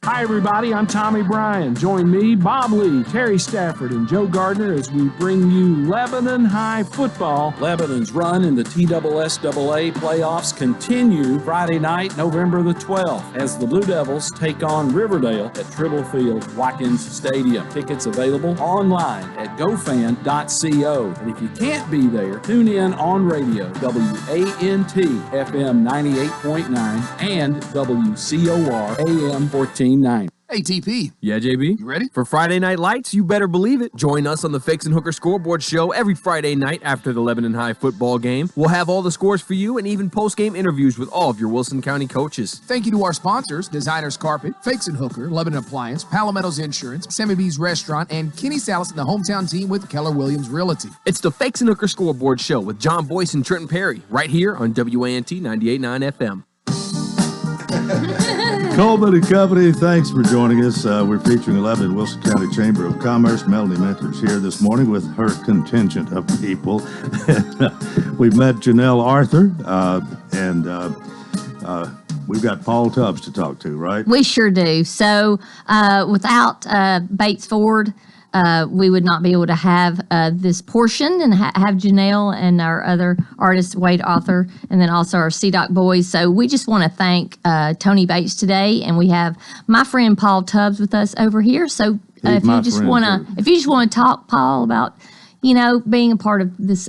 Hi, everybody. I'm Tommy Bryan. Join me, Bob Lee, Terry Stafford, and Joe Gardner as we bring you Lebanon High football. Lebanon's run in the TSSAA playoffs continue Friday night, November the 12th, as the Blue Devils take on Riverdale at Tribble Field, Watkins Stadium. Tickets available online at gofan.co. And if you can't be there, tune in on radio, WANT FM 98.9 and WCOR AM 14. Hey, TP. Yeah, JB? You ready? For Friday Night Lights, you better believe it. Join us on the Fakes and Hooker Scoreboard Show every Friday night after the Lebanon High football game. We'll have all the scores for you and even post-game interviews with all of your Wilson County coaches. Thank you to our sponsors, Designers Carpet, Fakes and Hooker, Lebanon Appliance, Palometto's Insurance, Sammy B's Restaurant, and Kenny Salas and the hometown team with Keller Williams Realty. It's the Fakes and Hooker Scoreboard Show with John Boyce and Trenton Perry, right here on WANT 98.9 FM. Coleman and Company, thanks for joining us. We're featuring Lebanon Wilson County Chamber of Commerce. Melanie Mentor's here this morning with her contingent of people. We've met Janelle Arthur, and we've got Paul Tubbs to talk to, right? We sure do. So without Bates Ford, we would not be able to have this portion and have Janelle and our other artist, Wade Arthur, and then also our CDOC boys. So we just want to thank Tony Bates today, and we have my friend Paul Tubbs with us over here. So if you just want to talk, Paul, about being a part of this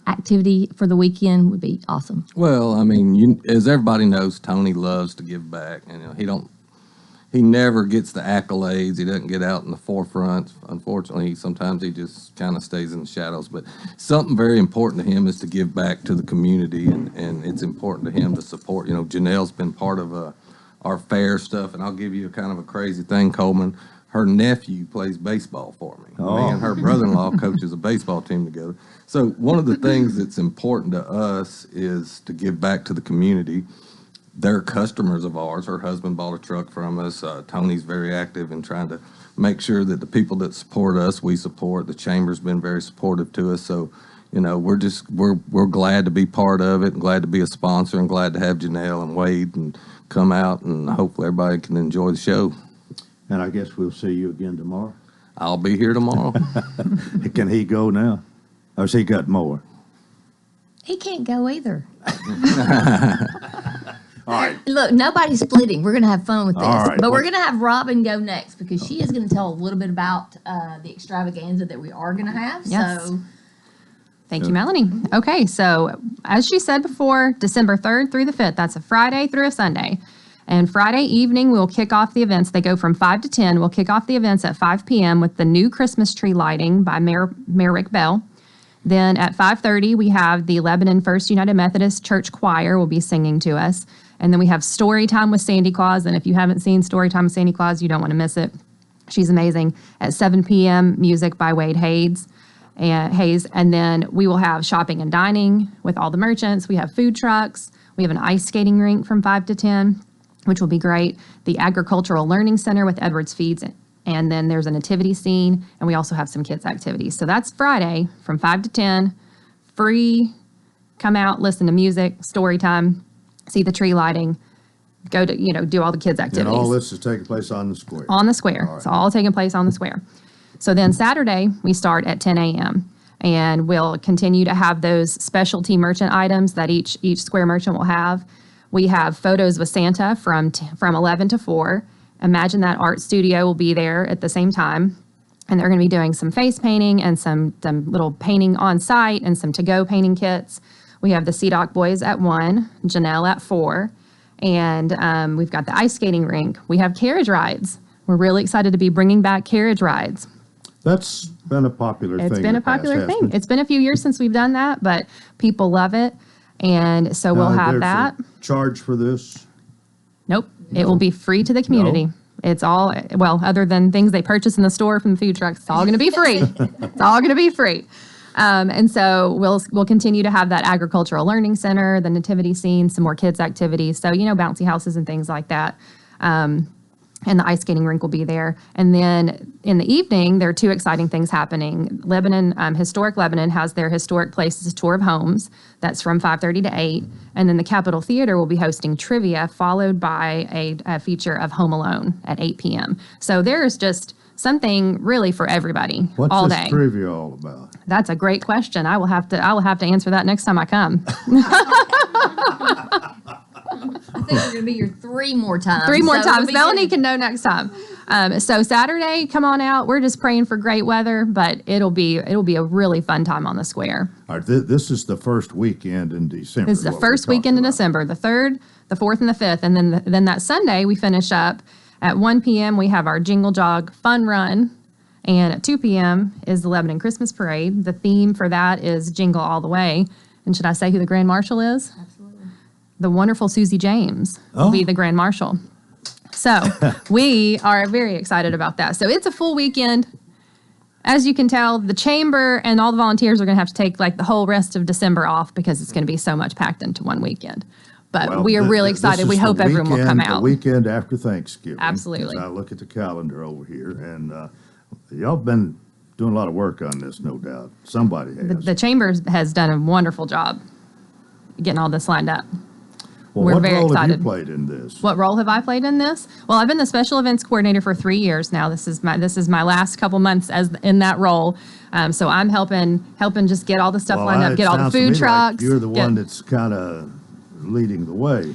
activity for the weekend would be awesome. Well, I mean, as everybody knows, Tony loves to give back, and he never gets the accolades. He doesn't get out in the forefront. Unfortunately, sometimes he just kind of stays in the shadows. But something very important to him is to give back to the community, and it's important to him to support. Janelle's been part of our fair stuff, and I'll give you kind of a crazy thing, Coleman. Her nephew plays baseball for me. Oh. Me and her brother-in-law coaches a baseball team together. So one of the things that's important to us is to give back to the community. They're customers of ours. Her husband bought a truck from us. Tony's very active in trying to make sure that the people that support us, we support. The chamber's been very supportive to us. So, we're glad to be part of it, and glad to be a sponsor, and glad to have Janelle and Wade and come out, and hopefully everybody can enjoy the show. And I guess we'll see you again tomorrow. I'll be here tomorrow. Can he go now? Or has he got more? He can't go either. All right. Look, nobody's splitting. We're going to have fun with this. All right. But we're going to have Robin go next because she is going to tell a little bit about the extravaganza that we are going to have. Yes. So, Thank you, Melanie. Okay, so as she said before, December 3rd through the 5th, that's a Friday through a Sunday. And Friday evening, we'll kick off the events. They go from 5 to 10. We'll kick off the events at 5 p.m. with the new Christmas tree lighting by Mayor Rick Bell. Then at 5:30, we have the Lebanon First United Methodist Church Choir will be singing to us. And then we have Story Time with Sandy Claus. And if you haven't seen Story Time with Sandy Claus, you don't want to miss it. She's amazing. At 7 p.m., music by Wade Hayes. And then we will have shopping and dining with all the merchants. We have food trucks. We have an ice skating rink from 5 to 10, which will be great. The Agricultural Learning Center with Edwards Feeds. And then there's a nativity scene. And we also have some kids' activities. So that's Friday from 5 to 10. Free. Come out, listen to music, story time. See the tree lighting, go to, do all the kids' activities. And all this is taking place on the square. On the square. All right. It's all taking place on the square. So then Saturday, we start at 10 a.m. And we'll continue to have those specialty merchant items that each square merchant will have. We have photos with Santa from 11 to 4. Imagine That Art Studio will be there at the same time. And they're going to be doing some face painting and some little painting on site and some to-go painting kits. We have the CDOC boys at 1, Janelle at 4, and we've got the ice skating rink. We have carriage rides. We're really excited to be bringing back carriage rides. That's been a popular thing. It's been a popular thing. It's been a few years since we've done that, but people love it, and so we'll have that. Charge for this? Nope. It will be free to the community. No. It's all, other than things they purchase in the store from the food trucks, it's all going to be free. It's all going to be free. And so we'll continue to have that agricultural learning center, the nativity scene, some more kids activities. So, bouncy houses and things like that. And the ice skating rink will be there. And then in the evening, there are two exciting things happening. Lebanon, Historic Lebanon has their Historic Places Tour of Homes. That's from 5:30 to 8. And then the Capitol Theater will be hosting trivia, followed by a feature of Home Alone at 8 p.m. So there's just something really for everybody all day. What's this trivia all about? That's a great question. I will have to answer that next time I come. I think we're going to be here 3 more times. 3 more times. Melanie can know next time. So Saturday, come on out. We're just praying for great weather, but it'll be a really fun time on the square. All right, this is the first weekend in December. This is the first weekend in December, the 3rd, the 4th, and the 5th. And then that Sunday, we finish up At 1 p.m., we have our Jingle Jog Fun Run. And at 2 p.m. is the Lebanon Christmas Parade. The theme for that is Jingle All the Way. And should I say who the Grand Marshal is? Absolutely. The wonderful Susie James will be the Grand Marshal. So we are very excited about that. So it's a full weekend. As you can tell, the chamber and all the volunteers are going to have to take like the whole rest of December off because it's going to be so much packed into one weekend. But we are really excited. We hope everyone will come out. The weekend after Thanksgiving. Absolutely. I look at the calendar over here, and y'all been doing a lot of work on this, no doubt. Somebody has. The chamber has done a wonderful job getting all this lined up. Well, We're what very role excited. have you played in this? What role have I played in this? Well, I've been the special events coordinator for 3 years now. This is my last couple months as in that role. So I'm helping just get all the stuff lined up, get all the food trucks. Like you're the one that's kind of leading the way.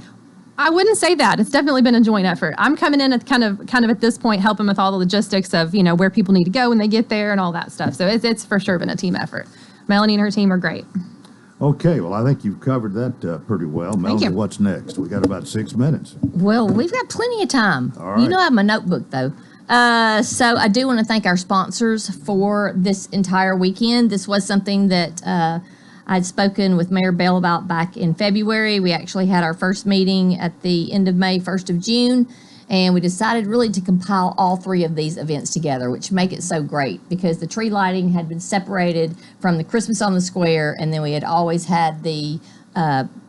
I wouldn't say that. It's definitely been a joint effort. I'm coming in at kind of at this point helping with all the logistics of where people need to go when they get there and all that stuff. So it's for sure been a team effort. Melanie and her team are great. Okay, well, I think you've covered that pretty well. Melanie, what's next? We got about 6 minutes. Well, we've got plenty of time. All right. You know I have my notebook, though. So I do want to thank our sponsors for this entire weekend. This was something that I'd spoken with Mayor Bell about back in February. We actually had our first meeting at the end of May, 1st of June. And we decided really to compile all three of these events together, which make it so great because the tree lighting had been separated from the Christmas on the Square, and then we had always had the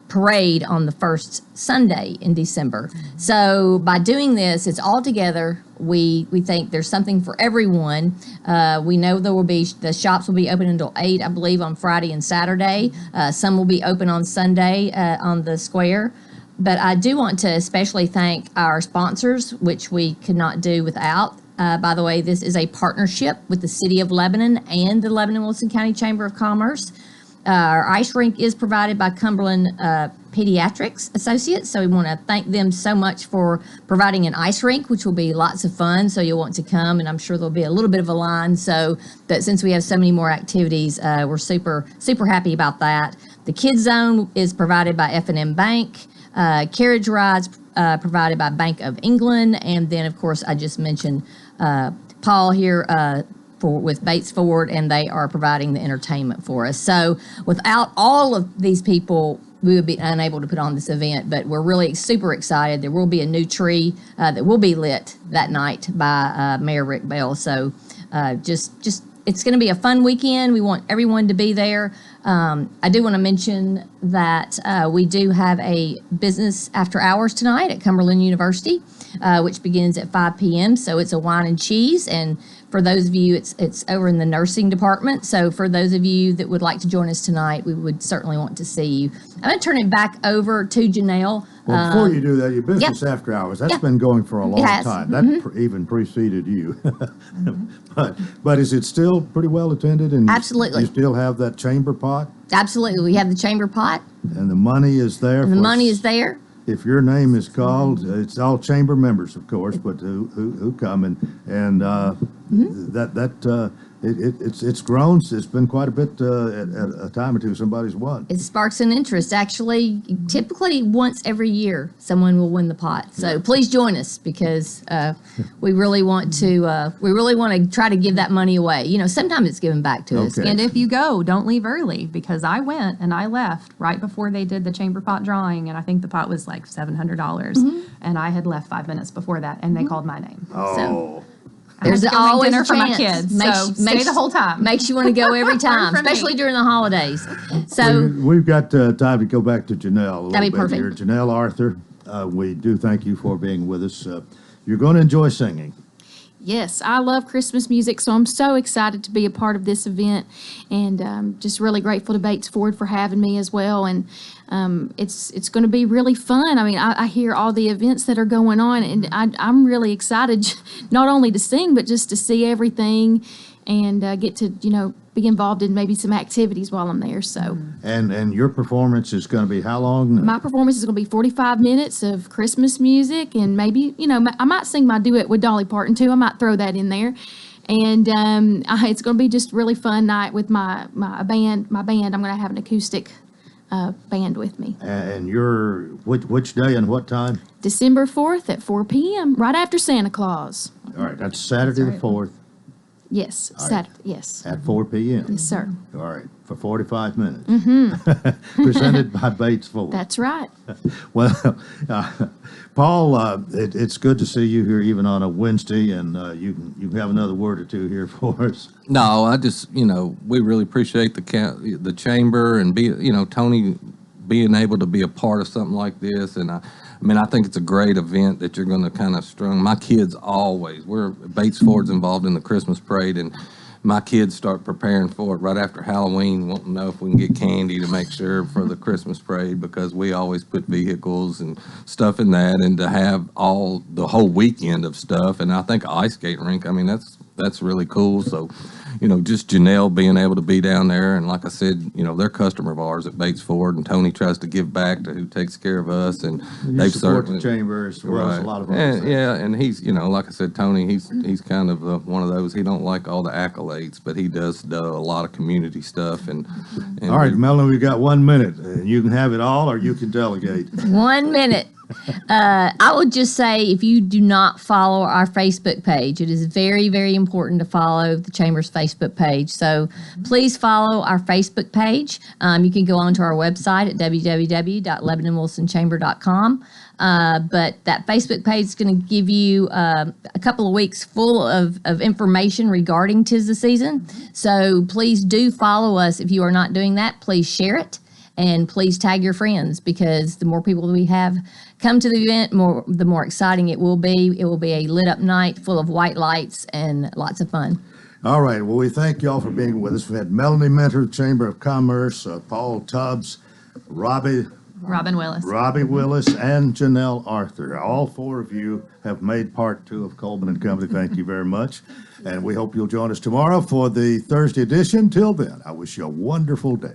parade on the first Sunday in December. So by doing this, it's all together. We think there's something for everyone. We know the shops will be open until 8, I believe, on Friday and Saturday. Some will be open on Sunday on the Square. But I do want to especially thank our sponsors, which we could not do without. By the way, this is a partnership with the City of Lebanon and the Lebanon-Wilson County Chamber of Commerce. Our ice rink is provided by Cumberland Pediatrics Associates, so we want to thank them so much for providing an ice rink, which will be lots of fun, so you'll want to come, and I'm sure there'll be a little bit of a line, so that since we have so many more activities, we're super, super happy about that. The Kids Zone is provided by F&M Bank. Carriage rides provided by Bank of England, and then of course I just mentioned Paul here with Bates Ford, and they are providing the entertainment for us. So without all of these people, we would be unable to put on this event, but we're really super excited. There will be a new tree that will be lit that night by Mayor Rick Bell. So just it's going to be a fun weekend. We want everyone to be there. I do want to mention that we do have a business after hours tonight at Cumberland University, which begins at 5 p.m. So it's a wine and cheese. And for those of you, it's over in the nursing department. So for those of you that would like to join us tonight, we would certainly want to see you. I'm going to turn it back over to Janelle. Well, before you do that, your business after hours, that's been going for a long time. That even preceded you. But is it still pretty well attended? And Absolutely. You still have that chamber pot? Absolutely. We have the chamber pot. And the money is there? And the money is there. If your name is called, it's all chamber members, of course, but who come and it's grown. It's been quite a bit at a time or two. Somebody's won. It sparks an interest. Actually, typically once every year, someone will win the pot. So please join us because we really want to try to give that money away. Sometimes it's given back to us. And if you go, don't leave early because I went and I left right before they did the chamber pot drawing, and I think the pot was like $700, and I had left 5 minutes before that, and they called my name. Oh. So, there's always dinner a for my chance. kids. Stay the whole time. Makes you want to go every time, especially during the holidays. So we've got time to go back to Janelle a little That'd bit be perfect. here. Janelle Arthur, we do thank you for being with us. You're going to enjoy singing. Yes, I love Christmas music, so I'm so excited to be a part of this event, and just really grateful to Bates Ford for having me as well. And it's going to be really fun. I mean, I hear all the events that are going on, and I'm really excited not only to sing, but just to see everything and get to be involved in maybe some activities while I'm there. So And your performance is going to be how long? my performance is going to be 45 minutes of Christmas music, and maybe I might sing my duet with Dolly Parton too. I might throw that in there. And it's going to be just a really fun night with my band. I'm going to have an acoustic band with me. And you're, which day and what time? December 4th at 4 p.m., right after Santa Claus. All right, that's Saturday the 4th. Yes, All right. Saturday, yes. At 4 p.m. Yes, sir. All right, for 45 minutes. Mm-hmm. Presented by Bates Ford. That's right. Well, Paul, it's good to see you here even on a Wednesday, and you can have another word or two here for us. No, I just, we really appreciate the chamber and Tony being able to be a part of something like this. And I think it's a great event that you're going to kind of strung. My kids Bates Ford's involved in the Christmas parade, and my kids start preparing for it right after Halloween, wanting to know if we can get candy to make sure for the Christmas parade, because we always put vehicles and stuff in that, and to have the whole weekend of stuff. And I think ice skating rink, that's really cool. So, just Janelle being able to be down there, and like I said, they're a customer of ours at Bates Ford, and Tony tries to give back to who takes care of us, and You support the chamber as well as a lot of us. And he's, like I said, Tony, he's kind of one of those. He don't like all the accolades, but he does a lot of community stuff. And all right, Melanie, we've got 1 minute. You can have it all, or you can delegate. 1 minute. I would just say, if you do not follow our Facebook page, it is very, very important to follow the Chamber's Facebook page. So please follow our Facebook page. You can go onto our website at www.lebanonwilsonchamber.com. But that Facebook page is going to give you a couple of weeks full of information regarding 'Tis the Season. So please do follow us. If you are not doing that, please share it. And please tag your friends, because the more people we have come to the event, the more exciting it will be. It will be a lit up night full of white lights and lots of fun. All right. Well, we thank you all for being with us. We had Melanie Mentor, Chamber of Commerce, Paul Tubbs, Robbie Willis, and Janelle Arthur. All four of you have made part two of Coleman and Company. Thank you very much. And we hope you'll join us tomorrow for the Thursday edition. Till then, I wish you a wonderful day.